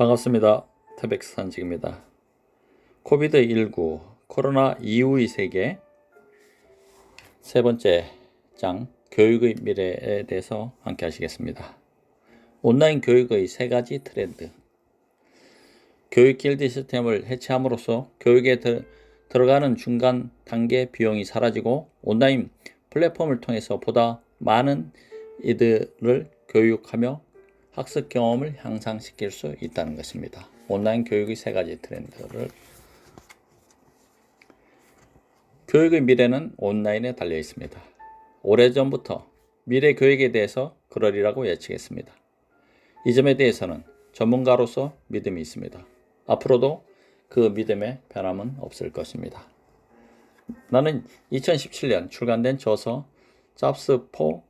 반갑습니다. 태백산직입니다. 코비드19 코로나 이후의 세계 세 번째 장 교육의 미래에 대해서 함께 하시겠습니다. 온라인 교육의 세 가지 트렌드. 교육 길드 시스템을 해체함으로써 교육에 들어가는 중간 단계 비용이 사라지고 온라인 플랫폼을 통해서 보다 많은 이들을 교육하며 학습 경험을 향상시킬 수 있다는 것입니다. 온라인 교육의 세 가지 트렌드를. 교육의 미래는 온라인에 달려 있습니다. 오래전부터 미래 교육에 대해서 그러리라고 예측했습니다. 이 점에 대해서는 전문가로서 믿음이 있습니다. 앞으로도 그 믿음에 변함은 없을 것입니다. 나는 2017년 출간된 저서 Jobs for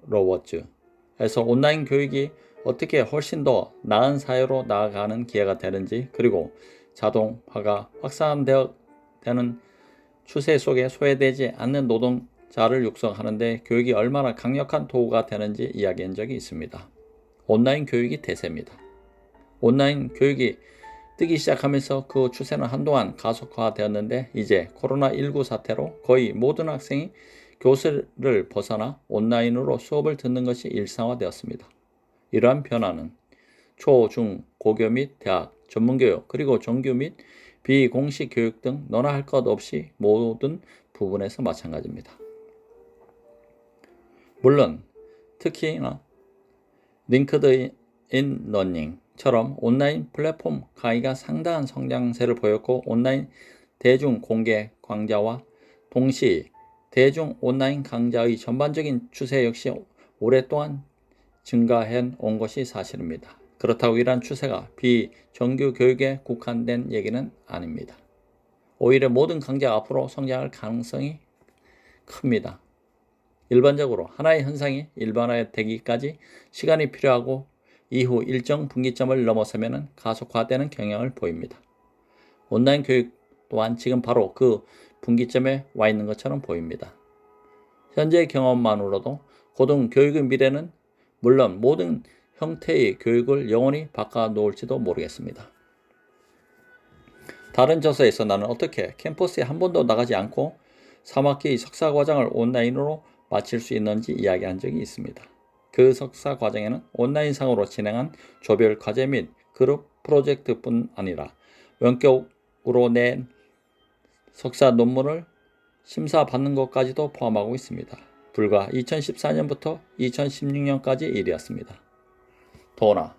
Robots에서 온라인 교육이 어떻게 훨씬 더 나은 사회로 나아가는 기회가 되는지, 그리고 자동화가 확산되는 추세 속에 소외되지 않는 노동자를 육성하는 데 교육이 얼마나 강력한 도구가 되는지 이야기한 적이 있습니다. 온라인 교육이 대세입니다. 온라인 교육이 뜨기 시작하면서 그 추세는 한동안 가속화되었는데, 이제 코로나19 사태로 거의 모든 학생이 교실을 벗어나 온라인으로 수업을 듣는 것이 일상화되었습니다. 이러한 변화는 초, 중, 고교 및 대학, 전문교육, 그리고 정규 및 비공식 교육 등 너나 할 것 없이 모든 부분에서 마찬가지입니다. 물론 특히나 링크드인 러닝처럼 온라인 플랫폼 강의가 상당한 성장세를 보였고, 온라인 대중 공개 강좌와 동시 대중 온라인 강좌의 전반적인 추세 역시 오랫동안 증가해 온 것이 사실입니다. 그렇다고 이러한 추세가 비정규 교육에 국한된 얘기는 아닙니다. 오히려 모든 강좌가 앞으로 성장할 가능성이 큽니다. 일반적으로 하나의 현상이 일반화되기까지 시간이 필요하고, 이후 일정 분기점을 넘어서면 가속화되는 경향을 보입니다. 온라인 교육 또한 지금 바로 그 분기점에 와 있는 것처럼 보입니다. 현재의 경험만으로도 고등교육의 미래는 물론 모든 형태의 교육을 영원히 바꿔놓을지도 모르겠습니다. 다른 저서에서 나는 어떻게 캠퍼스에 한 번도 나가지 않고 3학기 석사과정을 온라인으로 마칠 수 있는지 이야기한 적이 있습니다. 그 석사과정에는 온라인상으로 진행한 조별 과제 및 그룹 프로젝트뿐 아니라 원격으로 낸 석사 논문을 심사받는 것까지도 포함하고 있습니다. 불과 2014년부터 2016년까지 일이었습니다. 더구나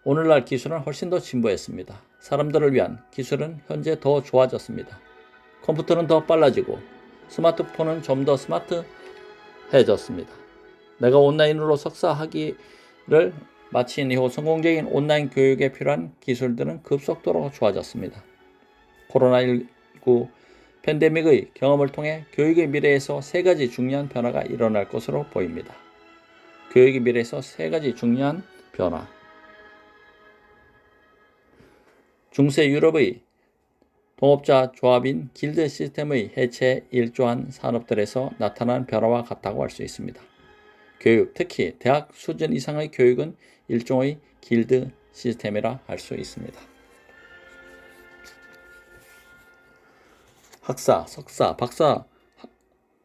오늘날 기술은 훨씬 더 진보했습니다. 사람들을 위한 기술은 현재 더 좋아졌습니다. 컴퓨터는 더 빨라지고 스마트폰은 좀 더 스마트해졌습니다. 내가 온라인으로 석사 학위를 마친 이후 성공적인 온라인 교육에 필요한 기술들은 급속도로 좋아졌습니다. 코로나19 팬데믹의 경험을 통해 교육의 미래에서 세 가지 중요한 변화가 일어날 것으로 보입니다. 교육의 미래에서 세 가지 중요한 변화. 중세 유럽의 동업자 조합인 길드 시스템의 해체에 일조한 산업들에서 나타난 변화와 같다고 할 수 있습니다. 교육, 특히 대학 수준 이상의 교육은 일종의 길드 시스템이라 할 수 있습니다. 학사, 석사, 박사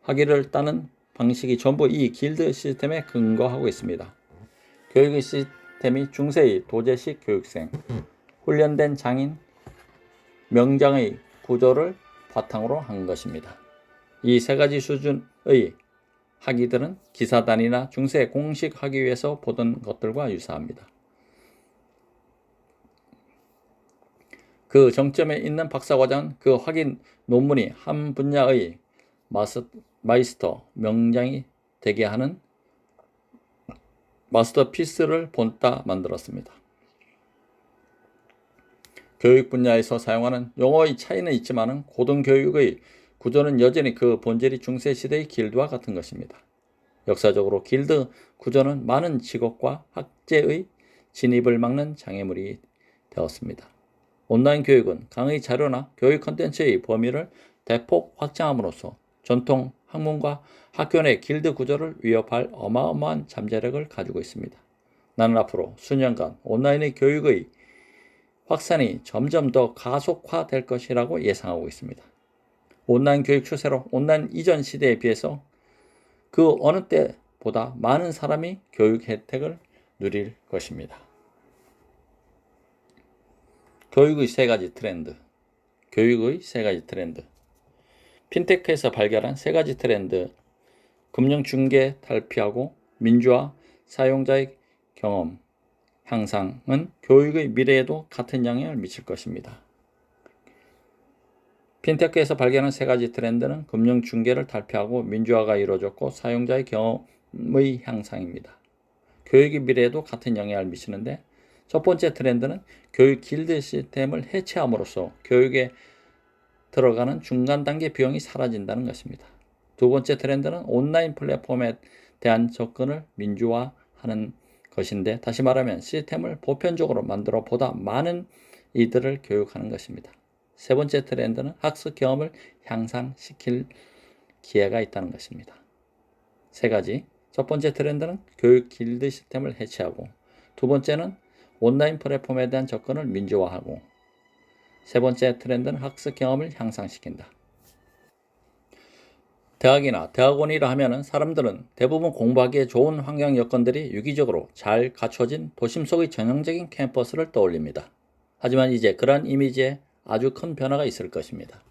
학위를 따는 방식이 전부 이 길드 시스템에 근거하고 있습니다. 교육의 시스템이 중세의 도제식 교육생, 훈련된 장인, 명장의 구조를 바탕으로 한 것입니다. 이 세 가지 수준의 학위들은 기사단이나 중세 공식 학위에서 보던 것들과 유사합니다. 그 정점에 있는 박사과정은 그 확인 논문이 한 분야의 마이스터, 명장이 되게 하는 마스터피스를 본따 만들었습니다. 교육 분야에서 사용하는 용어의 차이는 있지만 고등교육의 구조는 여전히 그 본질이 중세시대의 길드와 같은 것입니다. 역사적으로 길드 구조는 많은 직업과 학제의 진입을 막는 장애물이 되었습니다. 온라인 교육은 강의 자료나 교육 콘텐츠의 범위를 대폭 확장함으로써 전통 학문과 학교 내 길드 구조를 위협할 어마어마한 잠재력을 가지고 있습니다. 나는 앞으로 수년간 온라인의 교육의 확산이 점점 더 가속화될 것이라고 예상하고 있습니다. 온라인 교육 추세로 온라인 이전 시대에 비해서 그 어느 때보다 많은 사람이 교육 혜택을 누릴 것입니다. 교육의 세 가지 트렌드. 핀테크에서 발견한 세 가지 트렌드. 금융 중개 탈피하고 민주화, 사용자의 경험 향상은 교육의 미래에도 같은 영향을 미칠 것입니다. 핀테크에서 발견한 세 가지 트렌드는 금융 중개를 탈피하고 민주화가 이루어졌고 사용자의 경험의 향상입니다. 교육의 미래에도 같은 영향을 미치는데, 첫 번째 트렌드는 교육 길드 시스템을 해체함으로써 교육에 들어가는 중간 단계 비용이 사라진다는 것입니다. 두 번째 트렌드는 온라인 플랫폼에 대한 접근을 민주화하는 것인데, 다시 말하면 시스템을 보편적으로 만들어 보다 많은 이들을 교육하는 것입니다. 세 번째 트렌드는 학습 경험을 향상시킬 기회가 있다는 것입니다. 세 가지. 첫 번째 트렌드는 교육 길드 시스템을 해체하고, 두 번째는 온라인 플랫폼에 대한 접근을 민주화하고, 세 번째 트렌드는 학습 경험을 향상시킨다. 대학이나 대학원이라 하면은 사람들은 대부분 공부하기에 좋은 환경 여건들이 유기적으로 잘 갖춰진 도심 속의 전형적인 캠퍼스를 떠올립니다. 하지만 이제 그러한 이미지에 아주 큰 변화가 있을 것입니다.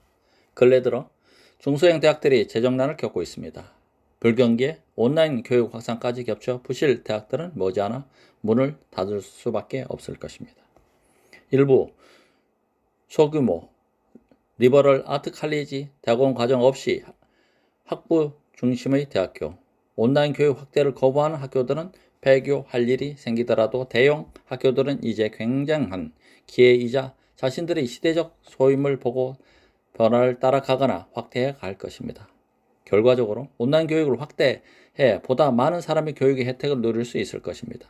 근래 들어 중소형 대학들이 재정난을 겪고 있습니다. 불경기에 온라인 교육 확산까지 겹쳐 부실 대학들은 머지않아 문을 닫을 수밖에 없을 것입니다. 일부 소규모 리버럴 아트 칼리지 대학원 과정 없이 학부 중심의 대학교, 온라인 교육 확대를 거부하는 학교들은 폐교할 일이 생기더라도 대형 학교들은 이제 굉장한 기회이자 자신들의 시대적 소임을 보고 변화를 따라가거나 확대해 갈 것입니다. 결과적으로 온라인 교육을 확대해 보다 많은 사람이 교육의 혜택을 누릴 수 있을 것입니다.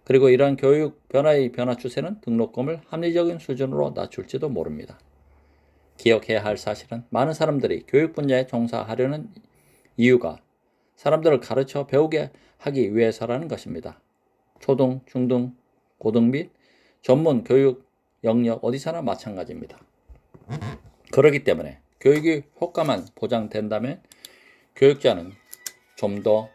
그리고 이러한 교육 변화의 변화 추세는 등록금을 합리적인 수준으로 낮출지도 모릅니다. 기억해야 할 사실은 많은 사람들이 교육 분야에 종사하려는 이유가 사람들을 가르쳐 배우게 하기 위해서라는 것입니다. 초등, 중등, 고등 및 전문 교육 영역 어디서나 마찬가지입니다. 그렇기 때문에 교육의 효과만 보장된다면 교육자는 좀 더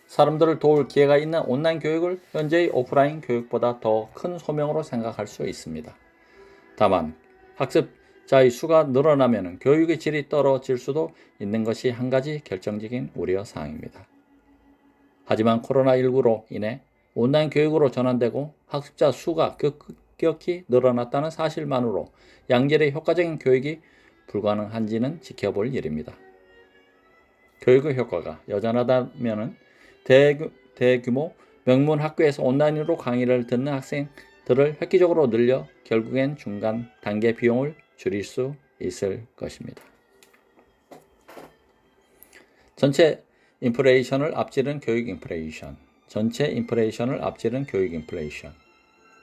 사람들을 도울 기회가 있는 온라인 교육을 현재의 오프라인 교육보다 더 큰 소명으로 생각할 수 있습니다. 다만 학습자의 수가 늘어나면 교육의 질이 떨어질 수도 있는 것이 한 가지 결정적인 우려사항입니다. 하지만 코로나19로 인해 온라인 교육으로 전환되고 학습자 수가 급격히 늘어났다는 사실만으로 양질의 효과적인 교육이 불가능한지는 지켜볼 일입니다. 교육의 효과가 여전하다면 대규모 명문 학교에서 온라인으로 강의를 듣는 학생들을 획기적으로 늘려 결국엔 중간 단계 비용을 줄일 수 있을 것입니다. 전체 인플레이션을 앞지른 교육 인플레이션.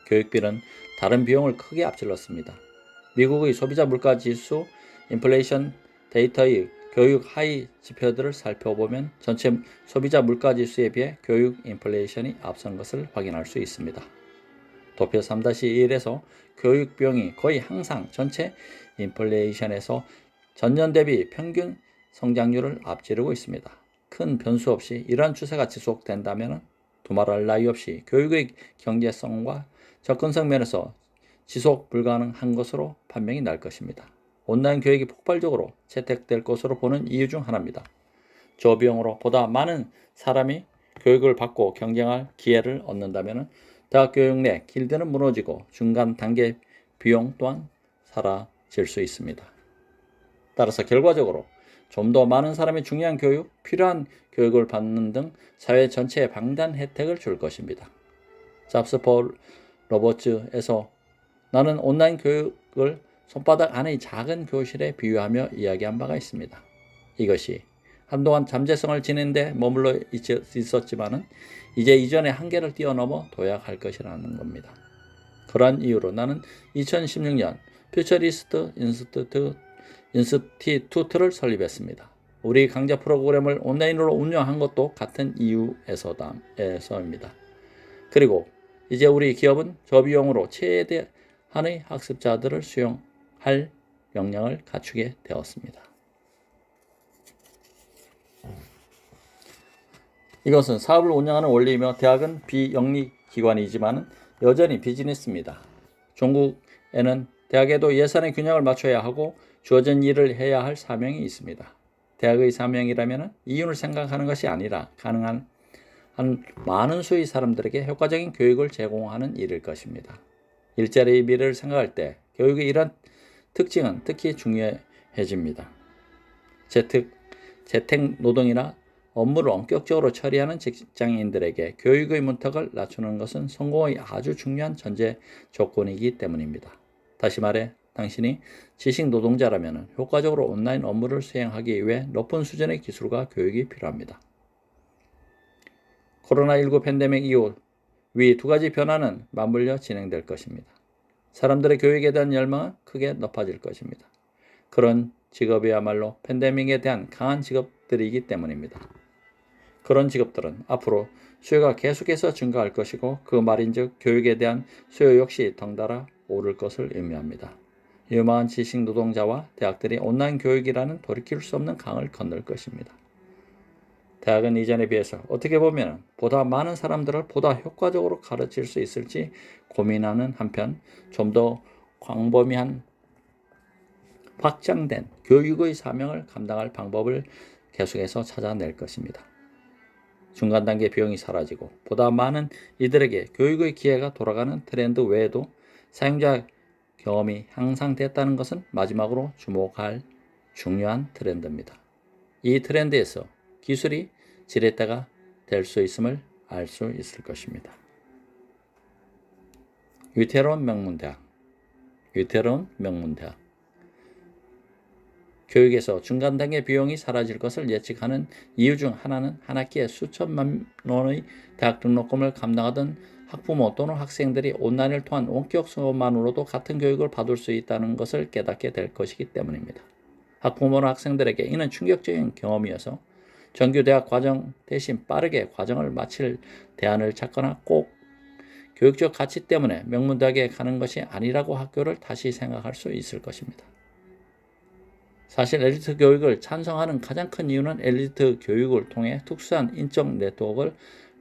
교육비는 다른 비용을 크게 앞질렀습니다. 미국의 소비자 물가 지수 인플레이션 데이터의 교육 하위 지표들을 살펴보면 전체 소비자 물가 지수에 비해 교육 인플레이션이 앞선 것을 확인할 수 있습니다. 도표 3-1에서 교육 비용이 거의 항상 전체 인플레이션에서 전년 대비 평균 성장률을 앞지르고 있습니다. 큰 변수 없이 이러한 추세가 지속된다면 두말할 나위 없이 교육의 경제성과 접근성 면에서 지속 불가능한 것으로 판명이 날 것입니다. 온라인 교육이 폭발적으로 채택될 것으로 보는 이유 중 하나입니다. 저비용으로 보다 많은 사람이 교육을 받고 경쟁할 기회를 얻는다면 대학 교육 내 길드는 무너지고 중간 단계 비용 또한 사라질 수 있습니다. 따라서 결과적으로 좀 더 많은 사람이 중요한 교육, 필요한 교육을 받는 등 사회 전체에 방대한 혜택을 줄 것입니다. 잡스 폴 로버츠에서 나는 온라인 교육을 손바닥 안의 작은 교실에 비유하며 이야기한 바가 있습니다. 이것이 한동안 잠재성을 지닌 데 머물러 있었지만은 이제 이전의 한계를 뛰어넘어 도약할 것이라는 겁니다. 그러한 이유로 나는 2016년 퓨처리스트 인스티튜트를 설립했습니다. 우리 강좌 프로그램을 온라인으로 운영한 것도 같은 이유에서입니다. 그리고 이제 우리 기업은 저비용으로 최대한 한의 학습자들을 수용할 역량을 갖추게 되었습니다. 이것은 사업을 운영하는 원리이며 대학은 비영리기관이지만 여전히 비즈니스입니다. 종국에는 대학에도 예산의 균형을 맞춰야 하고 주어진 일을 해야 할 사명이 있습니다. 대학의 사명이라면 이윤을 생각하는 것이 아니라 가능한 한 많은 수의 사람들에게 효과적인 교육을 제공하는 일일 것입니다. 일자리의 미래를 생각할 때 교육의 이런 특징은 특히 중요해집니다. 재택 노동이나 업무를 원격적으로 처리하는 직장인들에게 교육의 문턱을 낮추는 것은 성공의 아주 중요한 전제 조건이기 때문입니다. 다시 말해 당신이 지식 노동자라면 효과적으로 온라인 업무를 수행하기 위해 높은 수준의 기술과 교육이 필요합니다. 코로나19 팬데믹 이후 위 두 가지 변화는 맞물려 진행될 것입니다. 사람들의 교육에 대한 열망은 크게 높아질 것입니다. 그런 직업이야말로 팬데믹에 대한 강한 직업들이기 때문입니다. 그런 직업들은 앞으로 수요가 계속해서 증가할 것이고 그 말인즉 교육에 대한 수요 역시 덩달아 오를 것을 의미합니다. 유망한 지식 노동자와 대학들이 온라인 교육이라는 돌이킬 수 없는 강을 건널 것입니다. 대학은 이전에 비해서 어떻게 보면 보다 많은 사람들을 보다 효과적으로 가르칠 수 있을지 고민하는 한편 좀 더 광범위한 확장된 교육의 사명을 감당할 방법을 계속해서 찾아낼 것입니다. 중간 단계 비용이 사라지고 보다 많은 이들에게 교육의 기회가 돌아가는 트렌드 외에도 사용자 경험이 향상됐다는 것은 마지막으로 주목할 중요한 트렌드입니다. 이 트렌드에서 기술이 지렛대가 될 수 있음을 알 수 있을 것입니다. 위태로운 명문대학. 교육에서 중간 단계 비용이 사라질 것을 예측하는 이유 중 하나는 한 학기에 수천만 원의 대학 등록금을 감당하던 학부모 또는 학생들이 온라인을 통한 원격 수업만으로도 같은 교육을 받을 수 있다는 것을 깨닫게 될 것이기 때문입니다. 학부모나 학생들에게 이는 충격적인 경험이어서 정규 대학 과정 대신 빠르게 과정을 마칠 대안을 찾거나 꼭 교육적 가치 때문에 명문대학에 가는 것이 아니라고 학교를 다시 생각할 수 있을 것입니다. 사실 엘리트 교육을 찬성하는 가장 큰 이유는 엘리트 교육을 통해 특수한 인적 네트워크를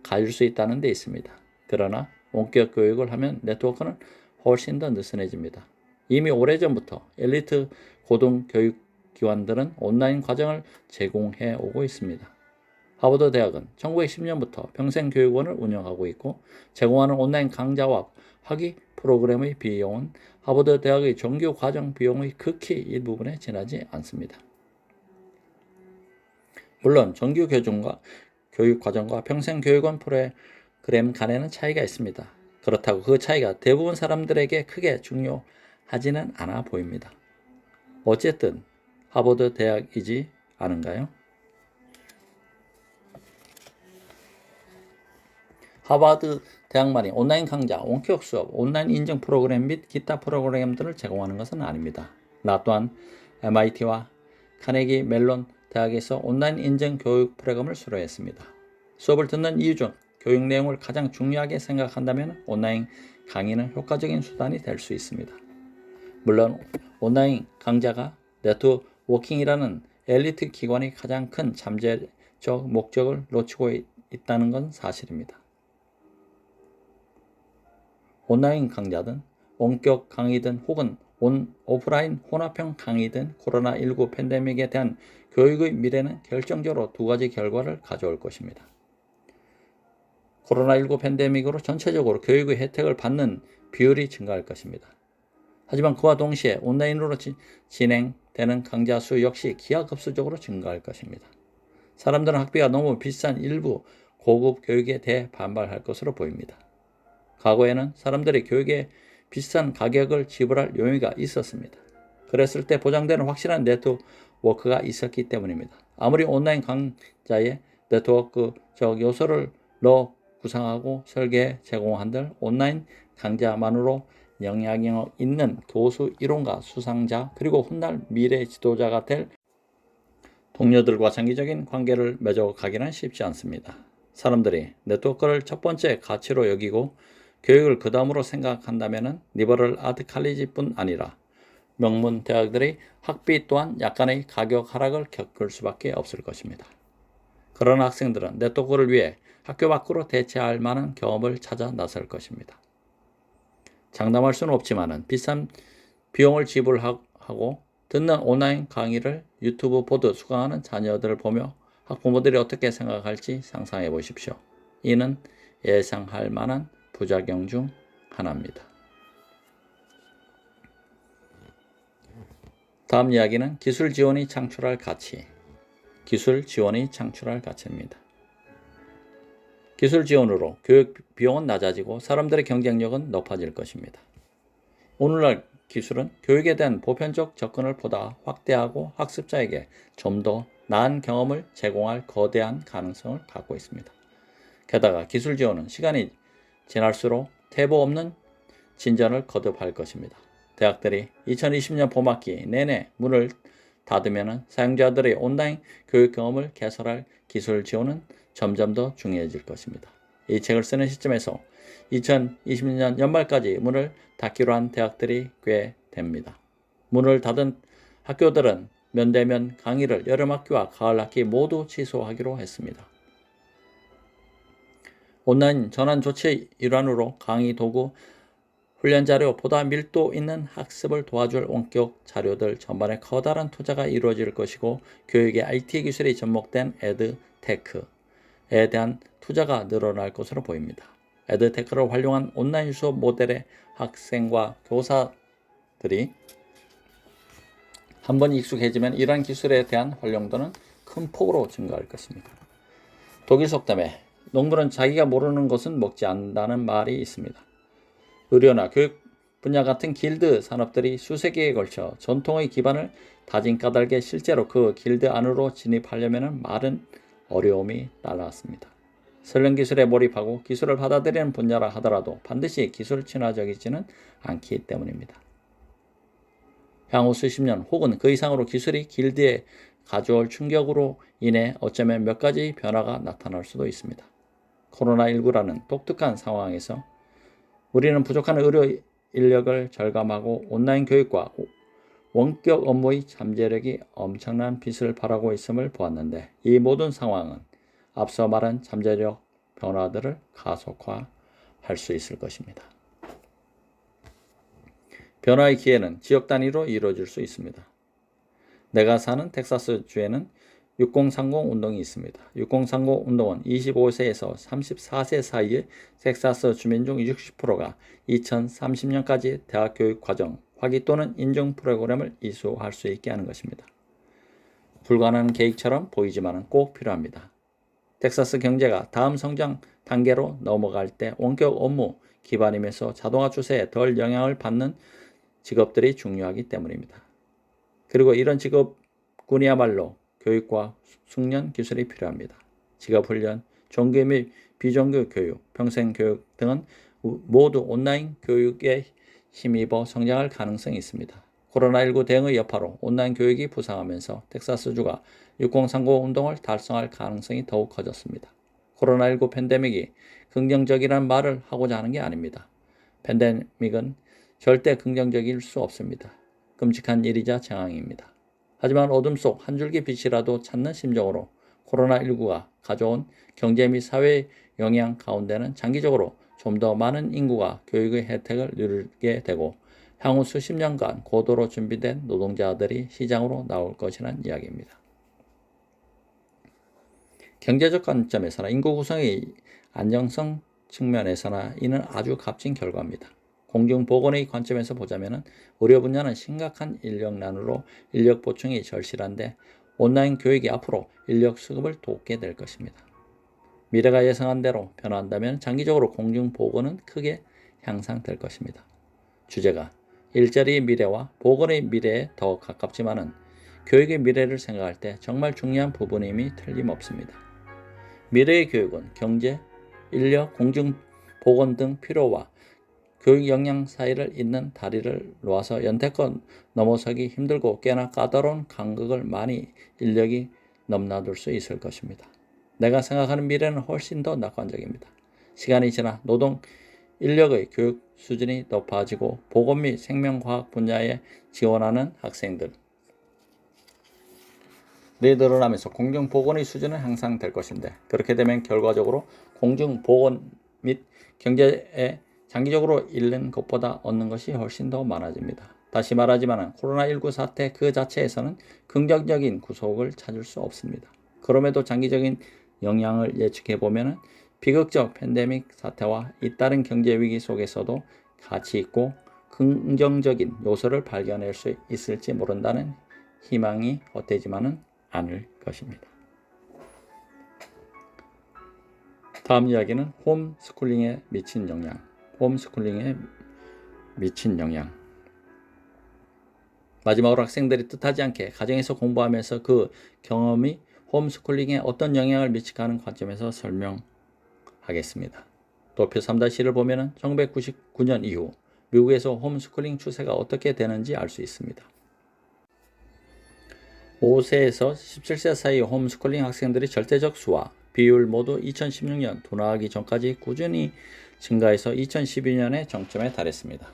가질 수 있다는 데 있습니다. 그러나 원격 교육을 하면 네트워크는 훨씬 더 느슨해집니다. 이미 오래전부터 엘리트 고등교육기관들은 온라인 과정을 제공해 오고 있습니다. 하버드 대학은 1910년부터 평생교육원을 운영하고 있고 제공하는 온라인 강좌와 학위 프로그램의 비용은 하버드 대학의 정규 과정 비용의 극히 일부분에 지나지 않습니다. 물론 정규 교육 과정과 평생교육원 프로그램 간에는 차이가 있습니다. 그렇다고 그 차이가 대부분 사람들에게 크게 중요하지는 않아 보입니다. 어쨌든 하버드 대학이지 않은가요? 하버드 대학만이 온라인 강좌, 원격 수업, 온라인 인증 프로그램 및 기타 프로그램들을 제공하는 것은 아닙니다. 나 또한 MIT와 카네기 멜론 대학에서 온라인 인증 교육 프로그램을 수료했습니다. 수업을 듣는 이유 중 교육 내용을 가장 중요하게 생각한다면 온라인 강의는 효과적인 수단이 될 수 있습니다. 물론 온라인 강좌가 네트워킹이라는 엘리트 기관의 가장 큰 잠재적 목적을 놓치고 있다는 건 사실입니다. 온라인 강좌든 원격 강의든 혹은 오프라인 혼합형 강의든 코로나19 팬데믹에 대한 교육의 미래는 결정적으로 두 가지 결과를 가져올 것입니다. 코로나19 팬데믹으로 전체적으로 교육의 혜택을 받는 비율이 증가할 것입니다. 하지만 그와 동시에 온라인으로 진행되는 강좌 수 역시 기하급수적으로 증가할 것입니다. 사람들은 학비가 너무 비싼 일부 고급 교육에 대해 반발할 것으로 보입니다. 과거에는 사람들이 교육에 비싼 가격을 지불할 용의가 있었습니다. 그랬을 때 보장되는 확실한 네트워크가 있었기 때문입니다. 아무리 온라인 강좌에 네트워크적 요소를 넣어 구상하고 설계해 제공한들 온라인 강좌만으로 영향력 있는 교수, 이론가, 수상자, 그리고 훗날 미래 지도자가 될 동료들과 장기적인 관계를 맺어가기는 쉽지 않습니다. 사람들이 네트워크를 첫 번째 가치로 여기고 교육을 그 다음으로 생각한다면 리버럴 아트 칼리지뿐 아니라 명문 대학들의 학비 또한 약간의 가격 하락을 겪을 수밖에 없을 것입니다. 그런 학생들은 네트워크를 위해 학교 밖으로 대체할 만한 경험을 찾아 나설 것입니다. 장담할 수는 없지만 비싼 비용을 지불하고 듣는 온라인 강의를 유튜브 보듯 수강하는 자녀들을 보며 학부모들이 어떻게 생각할지 상상해 보십시오. 이는 예상할 만한 부작용 중 하나입니다. 다음 이야기는 기술 지원이 창출할 가치. 기술 지원이 창출할 가치입니다. 기술 지원으로 교육 비용은 낮아지고 사람들의 경쟁력은 높아질 것입니다. 오늘날 기술은 교육에 대한 보편적 접근을 보다 확대하고 학습자에게 좀 더 나은 경험을 제공할 거대한 가능성을 갖고 있습니다. 게다가 기술 지원은 시간이 지날수록 퇴보 없는 진전을 거듭할 것입니다. 대학들이 2020년 봄학기 내내 문을 닫으면 사용자들의 온라인 교육 경험을 개설할 기술 지원은 점점 더 중요해질 것입니다. 이 책을 쓰는 시점에서 2020년 연말까지 문을 닫기로 한 대학들이 꽤 됩니다. 문을 닫은 학교들은 면대면 강의를 여름학기와 가을학기 모두 취소하기로 했습니다. 온라인 전환 조치의 일환으로 강의 도구, 훈련 자료, 보다 밀도 있는 학습을 도와줄 원격 자료들 전반에 커다란 투자가 이루어질 것이고 교육의 IT 기술이 접목된 에드테크에 대한 투자가 늘어날 것으로 보입니다. 에드테크를 활용한 온라인 수업 모델에 학생과 교사들이 한번 익숙해지면 이러한 기술에 대한 활용도는 큰 폭으로 증가할 것입니다. 독일 속담에 농부는 자기가 모르는 것은 먹지 않는다는 말이 있습니다. 의료나 교육 분야 같은 길드 산업들이 수세기에 걸쳐 전통의 기반을 다진 까닭에 실제로 그 길드 안으로 진입하려면 많은 어려움이 따라왔습니다. 설령 기술에 몰입하고 기술을 받아들이는 분야라 하더라도 반드시 기술 친화적이지는 않기 때문입니다. 향후 수십 년 혹은 그 이상으로 기술이 길드에 가져올 충격으로 인해 어쩌면 몇 가지 변화가 나타날 수도 있습니다. 코로나19라는 독특한 상황에서 우리는 부족한 의료 인력을 절감하고 온라인 교육과 원격 업무의 잠재력이 엄청난 빛을 발하고 있음을 보았는데 이 모든 상황은 앞서 말한 잠재력 변화들을 가속화할 수 있을 것입니다. 변화의 기회는 지역 단위로 이루어질 수 있습니다. 내가 사는 텍사스 주에는 6030 운동이 있습니다. 6030 운동은 25세에서 34세 사이의 텍사스 주민 중 60%가 2030년까지 대학 교육 과정, 학위 또는 인증 프로그램을 이수할 수 있게 하는 것입니다. 불가능한 계획처럼 보이지만 꼭 필요합니다. 텍사스 경제가 다음 성장 단계로 넘어갈 때 원격 업무 기반이면서 자동화 추세에 덜 영향을 받는 직업들이 중요하기 때문입니다. 그리고 이런 직업군이야말로 교육과 숙련 기술이 필요합니다. 직업훈련, 정규 및 비정규 교육, 평생교육 등은 모두 온라인 교육에 힘입어 성장할 가능성이 있습니다. 코로나19 대응의 여파로 온라인 교육이 부상하면서 텍사스주가 6030 운동을 달성할 가능성이 더욱 커졌습니다. 코로나19 팬데믹이 긍정적이라는 말을 하고자 하는 게 아닙니다. 팬데믹은 절대 긍정적일 수 없습니다. 끔찍한 일이자 재앙입니다. 하지만 어둠 속 한 줄기 빛이라도 찾는 심정으로 코로나19가 가져온 경제 및 사회 영향 가운데는 장기적으로 좀 더 많은 인구가 교육의 혜택을 누리게 되고 향후 수십 년간 고도로 준비된 노동자들이 시장으로 나올 것이라는 이야기입니다. 경제적 관점에서나 인구 구성의 안정성 측면에서나 이는 아주 값진 결과입니다. 공중보건의 관점에서 보자면 의료 분야는 심각한 인력난으로 인력 보충이 절실한데 온라인 교육이 앞으로 인력 수급을 돕게 될 것입니다. 미래가 예상한 대로 변화한다면 장기적으로 공중보건은 크게 향상될 것입니다. 주제가 일자리의 미래와 보건의 미래에 더 가깝지만은 교육의 미래를 생각할 때 정말 중요한 부분임이 틀림없습니다. 미래의 교육은 경제, 인력, 공중보건 등 필요와 교육 역량 사이를 잇는 다리를 놓아서 연태껏 넘어서기 힘들고 꽤나 까다로운 간극을 많이 인력이 넘나들 수 있을 것입니다. 내가 생각하는 미래는 훨씬 더 낙관적입니다. 시간이 지나 노동 인력의 교육 수준이 높아지고 보건 및 생명과학 분야에 지원하는 학생들이 늘어나면서 공중보건의 수준은 향상될 것인데, 그렇게 되면 결과적으로 공중보건 및 경제에 장기적으로 잃는 것보다 얻는 것이 훨씬 더 많아집니다. 다시 말하지만 코로나19 사태 그 자체에서는 긍정적인 구속을 찾을 수 없습니다. 그럼에도 장기적인 영향을 예측해보면 비극적 팬데믹 사태와 잇따른 경제위기 속에서도 가치 있고 긍정적인 요소를 발견할 수 있을지 모른다는 희망이 헛되지만은 않을 것입니다. 다음 이야기는 홈스쿨링에 미친 영향. 홈스쿨링에 미친 영향. 마지막으로 학생들이 뜻하지 않게 가정에서 공부하면서 그 경험이 홈스쿨링에 어떤 영향을 미칠까 하는 관점에서 설명하겠습니다. 도표 3-1을 보면 1999년 이후 미국에서 홈스쿨링 추세가 어떻게 되는지 알 수 있습니다. 5세에서 17세 사이 홈스쿨링 학생들의 절대적 수와 비율 모두 2016년 둔화하기 전까지 꾸준히 증가해서 2012년에 정점에 달했습니다.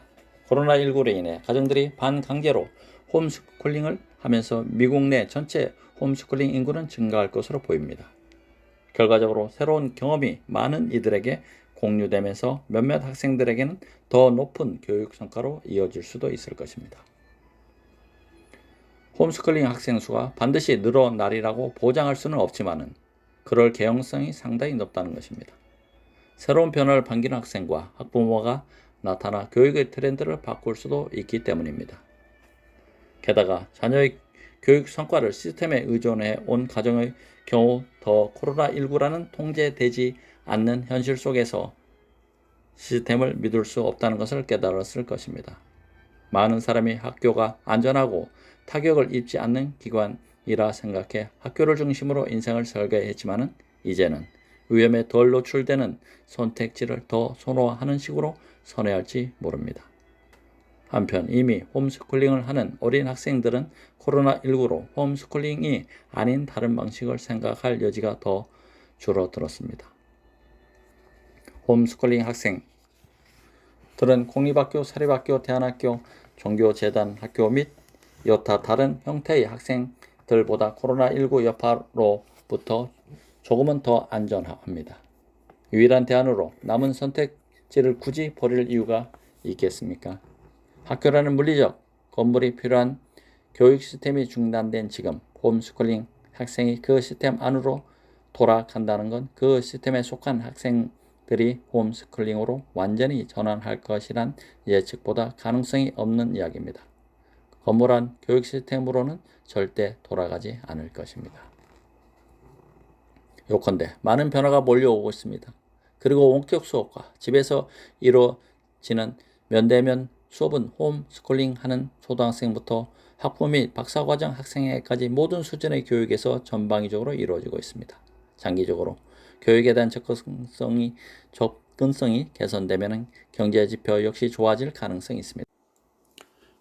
코로나19로 인해 가정들이 반강제로 홈스쿨링을 하면서 미국 내 전체 홈스쿨링 인구는 증가할 것으로 보입니다. 결과적으로 새로운 경험이 많은 이들에게 공유되면서 몇몇 학생들에게는 더 높은 교육 성과로 이어질 수도 있을 것입니다. 홈스쿨링 학생 수가 반드시 늘어나리라고 보장할 수는 없지만은 그럴 개연성이 상당히 높다는 것입니다. 새로운 변화를 반기는 학생과 학부모가 나타나 교육의 트렌드를 바꿀 수도 있기 때문입니다. 게다가 자녀의 교육 성과를 시스템에 의존해 온 가정의 경우 더 코로나19라는 통제되지 않는 현실 속에서 시스템을 믿을 수 없다는 것을 깨달았을 것입니다. 많은 사람이 학교가 안전하고 타격을 입지 않는 기관이라 생각해 학교를 중심으로 인생을 설계했지만은 이제는 위험에 덜 노출되는 선택지를 더 선호하는 식으로 선회할지 모릅니다. 한편 이미 홈스쿨링을 하는 어린 학생들은 코로나19로 홈스쿨링이 아닌 다른 방식을 생각할 여지가 더 줄어들었습니다. 홈스쿨링 학생들은 공립학교, 사립학교, 대안학교, 종교재단 학교 및 여타 다른 형태의 학생들보다 코로나19 여파로부터 조금은 더 안전합니다. 유일한 대안으로 남은 선택지를 굳이 버릴 이유가 있겠습니까? 학교라는 물리적 건물이 필요한 교육 시스템이 중단된 지금 홈스쿨링 학생이 그 시스템 안으로 돌아간다는 건 그 시스템에 속한 학생들이 홈스쿨링으로 완전히 전환할 것이란 예측보다 가능성이 없는 이야기입니다. 건물 안 교육 시스템으로는 절대 돌아가지 않을 것입니다. 요컨대 많은 변화가 몰려오고 있습니다. 그리고 원격 수업과 집에서 이루어지는 면대면 수업은 홈스쿨링 하는 초등학생부터 학부 및 박사과정 학생에까지 모든 수준의 교육에서 전방위적으로 이루어지고 있습니다. 장기적으로 교육에 대한 접근성이 개선되면 경제지표 역시 좋아질 가능성이 있습니다.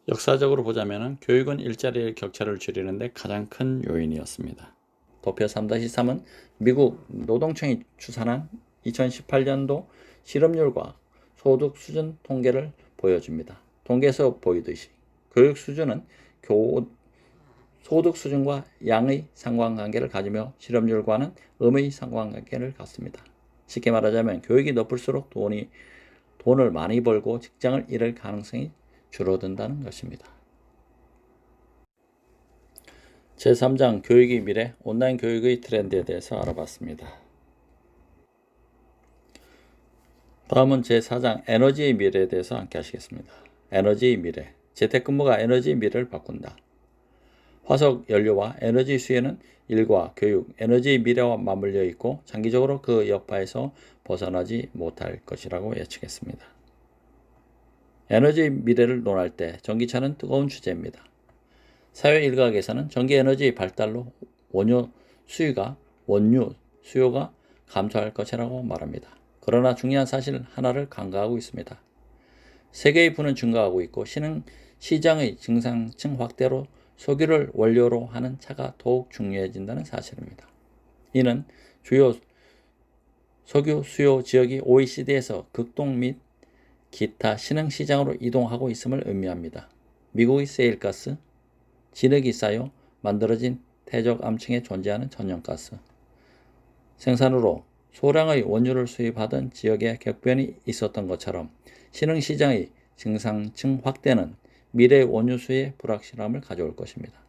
역사적으로 보자면 교육은 일자리의 격차를 줄이는 데 가장 큰 요인이었습니다. 도표 3-3은 미국 노동청이 추산한 2018년도 실업률과 소득 수준 통계를 보여줍니다. 통계에서 보이듯이 교육 수준은 소득 수준과 양의 상관관계를 가지며 실업률과는 음의 상관관계를 갖습니다. 쉽게 말하자면 교육이 높을수록 돈을 많이 벌고 직장을 잃을 가능성이 줄어든다는 것입니다. 제3장 교육의 미래, 온라인 교육의 트렌드에 대해서 알아봤습니다. 다음은 제4장 에너지의 미래에 대해서 함께 하시겠습니다. 에너지의 미래, 재택근무가 에너지의 미래를 바꾼다. 화석 연료와 에너지 수요는 일과 교육, 에너지의 미래와 맞물려 있고 장기적으로 그 여파에서 벗어나지 못할 것이라고 예측했습니다. 에너지 미래를 논할 때 전기차는 뜨거운 주제입니다. 사회 일각에서는 전기에너지의 발달로 원유 수요가 감소할 것이라고 말합니다. 그러나 중요한 사실 하나를 간과하고 있습니다. 세계의 부는 증가하고 있고 시장의 중상층 확대로 석유를 원료로 하는 차가 더욱 중요해진다는 사실입니다. 이는 주요 석유 수요 지역이 OECD에서 극동 및 기타 신흥시장으로 이동하고 있음을 의미합니다. 미국의 세일가스, 진흙이 쌓여 만들어진 태적암층에 존재하는 천연가스, 생산으로 소량의 원유를 수입하던 지역에 격변이 있었던 것처럼 신흥시장의 증상층 확대는 미래의 원유수의 불확실함을 가져올 것입니다.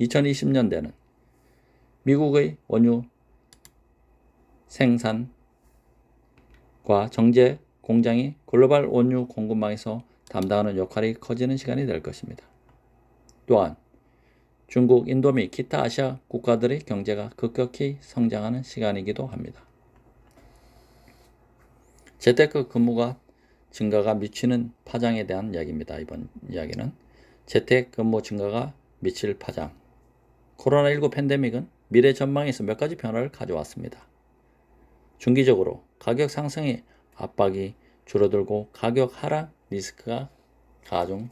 2020년대는 미국의 원유 생산과 정제 공장이 글로벌 원유 공급망에서 담당하는 역할이 커지는 시간이 될 것입니다. 또한 중국, 인도 및 기타 아시아 국가들의 경제가 급격히 성장하는 시간이기도 합니다. 재테크 근무가 증가가 미치는 파장에 대한 이야기입니다. 이번 이야기는 재택근무 증가가 미칠 파장. 코로나19 팬데믹은 미래 전망에서 몇 가지 변화를 가져왔습니다. 중기적으로 가격 상승의 압박이 줄어들고 가격 하락 리스크가 가중될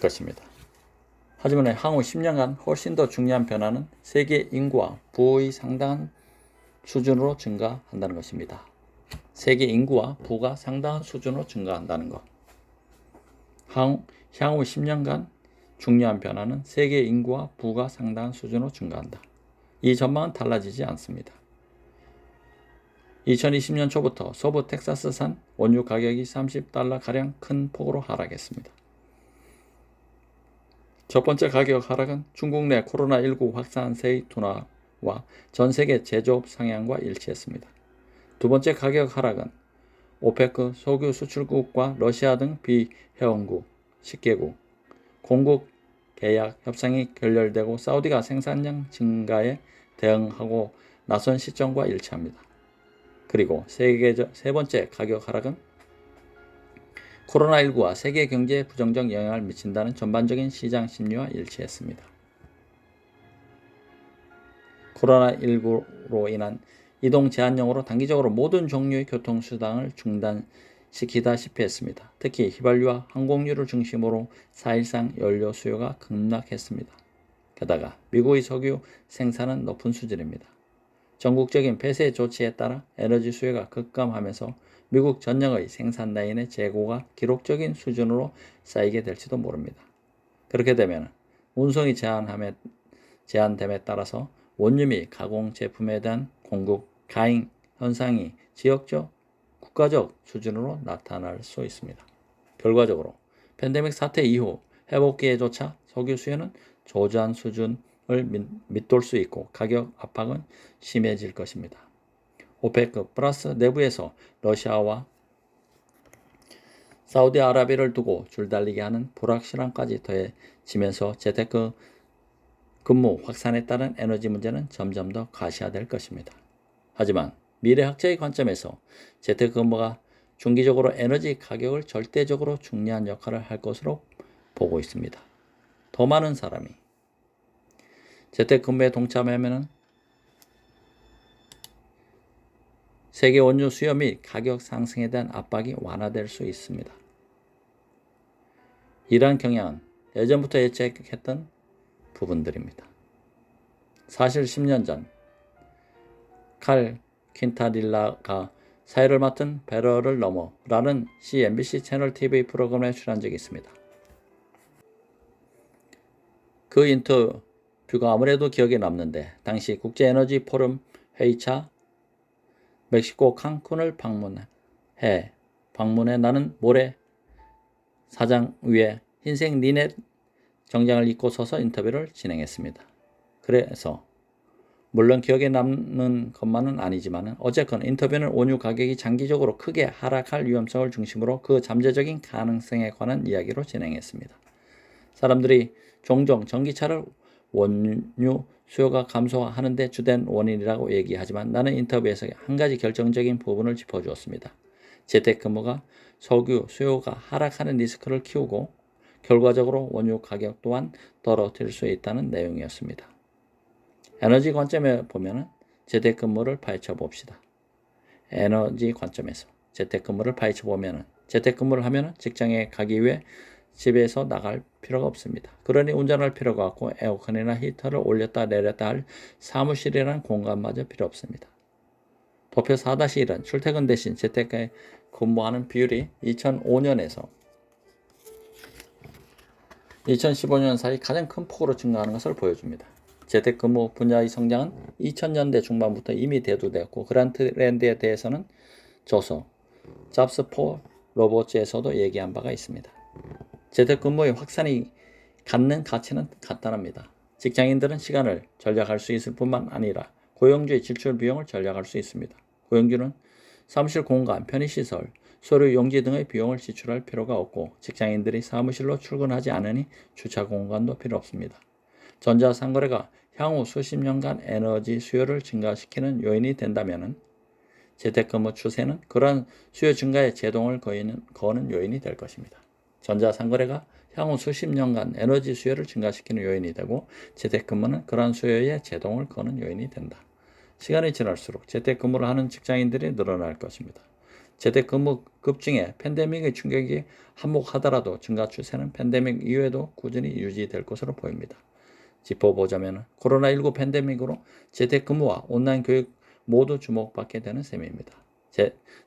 것입니다. 하지만 향후 10년간 훨씬 더 중요한 변화는 세계 인구와 부의 상당한 수준으로 증가한다는 것입니다. 세계 인구와 부가 상당한 수준으로 증가한다는 것. 향후 10년간 중요한 변화는 세계 인구와 부가 상당한 수준으로 증가한다. 이 전망은 달라지지 않습니다. 2020년 초부터 서부 텍사스산 원유 가격이 $30가량 큰 폭으로 하락했습니다. 첫 번째 가격 하락은 중국 내 코로나19 확산세의 둔화와 전 세계 제조업 상향과 일치했습니다. 두 번째 가격 하락은 오페크 석유 수출국과 러시아 등 비회원국 10개국 공급 계약 협상이 결렬되고 사우디가 생산량 증가에 대응하고 나선 시점과 일치합니다. 그리고 세 번째 가격 하락은 코로나19가 세계 경제에 부정적 영향을 미친다는 전반적인 시장 심리와 일치했습니다. 코로나19로 인한 이동 제한령으로 단기적으로 모든 종류의 교통수단을 중단시키다시피 했습니다. 특히 휘발유와 항공유를 중심으로 4일상 연료 수요가 급락했습니다. 게다가 미국의 석유 생산은 높은 수준입니다. 전국적인 폐쇄 조치에 따라 에너지 수요가 급감하면서 미국 전역의 생산 라인의 재고가 기록적인 수준으로 쌓이게 될지도 모릅니다. 그렇게 되면 운송이 제한됨에 따라서 원유 및 가공 제품에 대한 공급 가행 현상이 지역적, 국가적 수준으로 나타날 수 있습니다. 결과적으로 팬데믹 사태 이후 회복기에조차 석유 수요는 저조한 수준을 밑돌 수 있고 가격 압박은 심해질 것입니다. 오페크 플러스 내부에서 러시아와 사우디아라비아를 두고 줄달리게 하는 불확실함까지 더해지면서 재테크 근무 확산에 따른 에너지 문제는 점점 더 가시화될 것입니다. 하지만 미래학자의 관점에서 재테크근무가 중기적으로 에너지 가격을 절대적으로 중요한 역할을 할 것으로 보고 있습니다. 더 많은 사람이 재테크근무에 동참하면 세계 원유 수요 및 가격 상승에 대한 압박이 완화될 수 있습니다. 이러한 경향은 예전부터 예측했던 부분들입니다. 사실 10년 전 칼 퀸타딜라가 사회를 맡은 배럴을 넘어 라는 CNBC 채널 TV 프로그램에 출연한 적이 있습니다. 그 인터뷰가 아무래도 기억에 남는데 당시 국제에너지 포럼 회의차 멕시코 칸쿤을 방문해 나는 모래 사장 위에 흰색 리넷 정장을 입고 서서 인터뷰를 진행했습니다. 그래서 물론 기억에 남는 것만은 아니지만 어쨌건 인터뷰는 원유 가격이 장기적으로 크게 하락할 위험성을 중심으로 그 잠재적인 가능성에 관한 이야기로 진행했습니다. 사람들이 종종 전기차를 원유 수요가 감소하는 데 주된 원인이라고 얘기하지만 나는 인터뷰에서 한 가지 결정적인 부분을 짚어주었습니다. 재택근무가 석유 수요가 하락하는 리스크를 키우고 결과적으로 원유 가격 또한 떨어뜨릴 수 있다는 내용이었습니다. 에너지 관점에 보면 재택근무를 파헤쳐 봅시다. 에너지 관점에서 재택근무를 파헤쳐 보면 재택근무를 하면 직장에 가기 위해 집에서 나갈 필요가 없습니다. 그러니 운전할 필요가 없고 에어컨이나 히터를 올렸다 내렸다 할 사무실이라는 공간마저 필요 없습니다. 도표 4-1은 출퇴근 대신 재택에 근무하는 비율이 2005년에서 2015년 사이 가장 큰 폭으로 증가하는 것을 보여줍니다. 재택근무 분야의 성장은 2000년대 중반부터 이미 대두되었고 그런 트렌드에 대해서는 저서 잡스 포 로버츠에서도 얘기한 바가 있습니다. 재택근무의 확산이 갖는 가치는 간단합니다. 직장인들은 시간을 절약할 수 있을 뿐만 아니라 고용주의 지출 비용을 절약할 수 있습니다. 고용주는 사무실 공간, 편의시설, 서류 용지 등의 비용을 지출할 필요가 없고 직장인들이 사무실로 출근하지 않으니 주차 공간도 필요 없습니다. 전자상거래가 향후 수십 년간 에너지 수요를 증가시키는 요인이 된다면 재택근무 추세는 그러한 수요 증가에 제동을 거는 요인이 될 것입니다. 전자상거래가 향후 수십 년간 에너지 수요를 증가시키는 요인이 되고 재택근무는 그러한 수요에 제동을 거는 요인이 된다. 시간이 지날수록 재택근무를 하는 직장인들이 늘어날 것입니다. 재택근무 급증에 팬데믹의 충격이 한몫하더라도 증가 추세는 팬데믹 이후에도 꾸준히 유지될 것으로 보입니다. 짚어보자면 코로나19 팬데믹으로 재택근무와 온라인 교육 모두 주목받게 되는 셈입니다.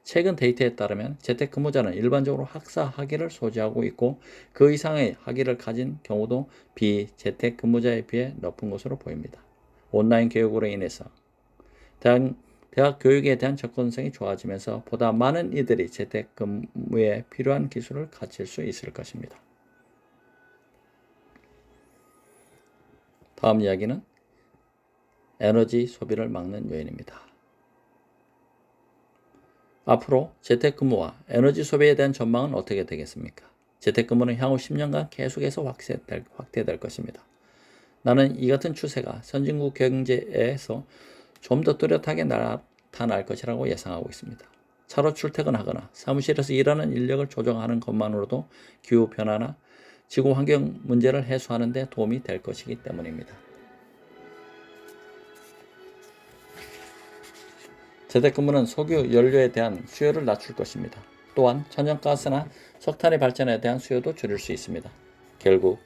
최근 데이터에 따르면 재택근무자는 일반적으로 학사 학위를 소지하고 있고 그 이상의 학위를 가진 경우도 비재택근무자에 비해 높은 것으로 보입니다. 온라인 교육으로 인해서 대학 교육에 대한 접근성이 좋아지면서 보다 많은 이들이 재택근무에 필요한 기술을 갖출 수 있을 것입니다. 다음 이야기는 에너지 소비를 막는 요인입니다. 앞으로 재택근무와 에너지 소비에 대한 전망은 어떻게 되겠습니까? 재택근무는 향후 10년간 계속해서 확대될 것입니다. 나는 이 같은 추세가 선진국 경제에서 좀 더 뚜렷하게 나타날 것이라고 예상하고 있습니다. 차로 출퇴근하거나 사무실에서 일하는 인력을 조정하는 것만으로도 기후변화나 지구환경 문제를 해소하는 데 도움이 될 것이기 때문입니다. 재택근무는 석유 연료에 대한 수요를 낮출 것입니다. 또한 천연가스나 석탄의 발전에 대한 수요도 줄일 수 있습니다. 결국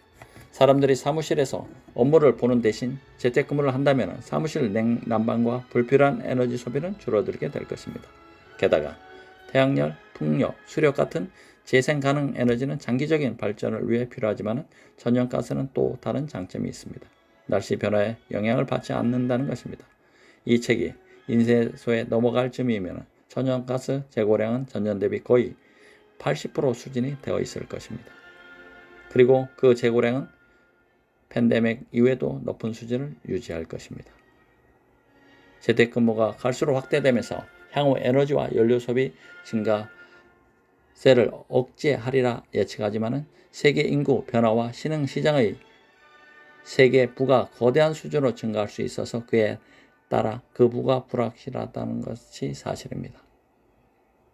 사람들이 사무실에서 업무를 보는 대신 재택근무를 한다면 사무실 냉난방과 불필요한 에너지 소비는 줄어들게 될 것입니다. 게다가 태양열, 풍력, 수력 같은 재생 가능 에너지는 장기적인 발전을 위해 필요하지만 천연가스는 또 다른 장점이 있습니다. 날씨 변화에 영향을 받지 않는다는 것입니다. 이 책이 인쇄소에 넘어갈 즈음이면 천연가스 재고량은 전년 대비 거의 80% 수준이 되어 있을 것입니다. 그리고 그 재고량은 팬데믹 이후에도 높은 수준을 유지할 것입니다. 재택근무가 갈수록 확대되면서 향후 에너지와 연료 소비 증가세를 억제하리라 예측하지만 세계 인구 변화와 신흥 시장의 세계 부가 거대한 수준으로 증가할 수 있어서 그에 따라 그 부가 불확실하다는 것이 사실입니다.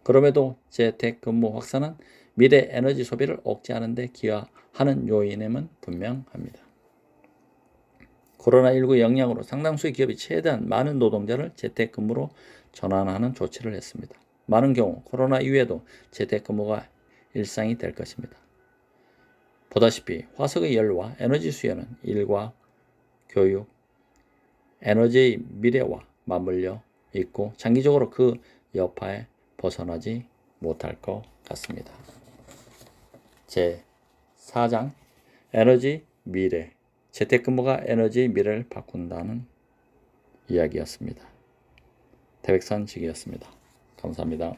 그럼에도 재택근무 확산은 미래 에너지 소비를 억제하는 데 기여하는 요인임은 분명합니다. 코로나19 영향으로 상당수의 기업이 최대한 많은 노동자를 재택근무로 전환하는 조치를 했습니다. 많은 경우 코로나 이후에도 재택근무가 일상이 될 것입니다. 보다시피 화석의 연료와 에너지 수요는 일과 교육, 에너지의 미래와 맞물려 있고 장기적으로 그 여파에 벗어나지 못할 것 같습니다. 제4장 에너지 미래 재택근무가 에너지의 미래를 바꾼다는 이야기였습니다. 태백산직이었습니다. 감사합니다.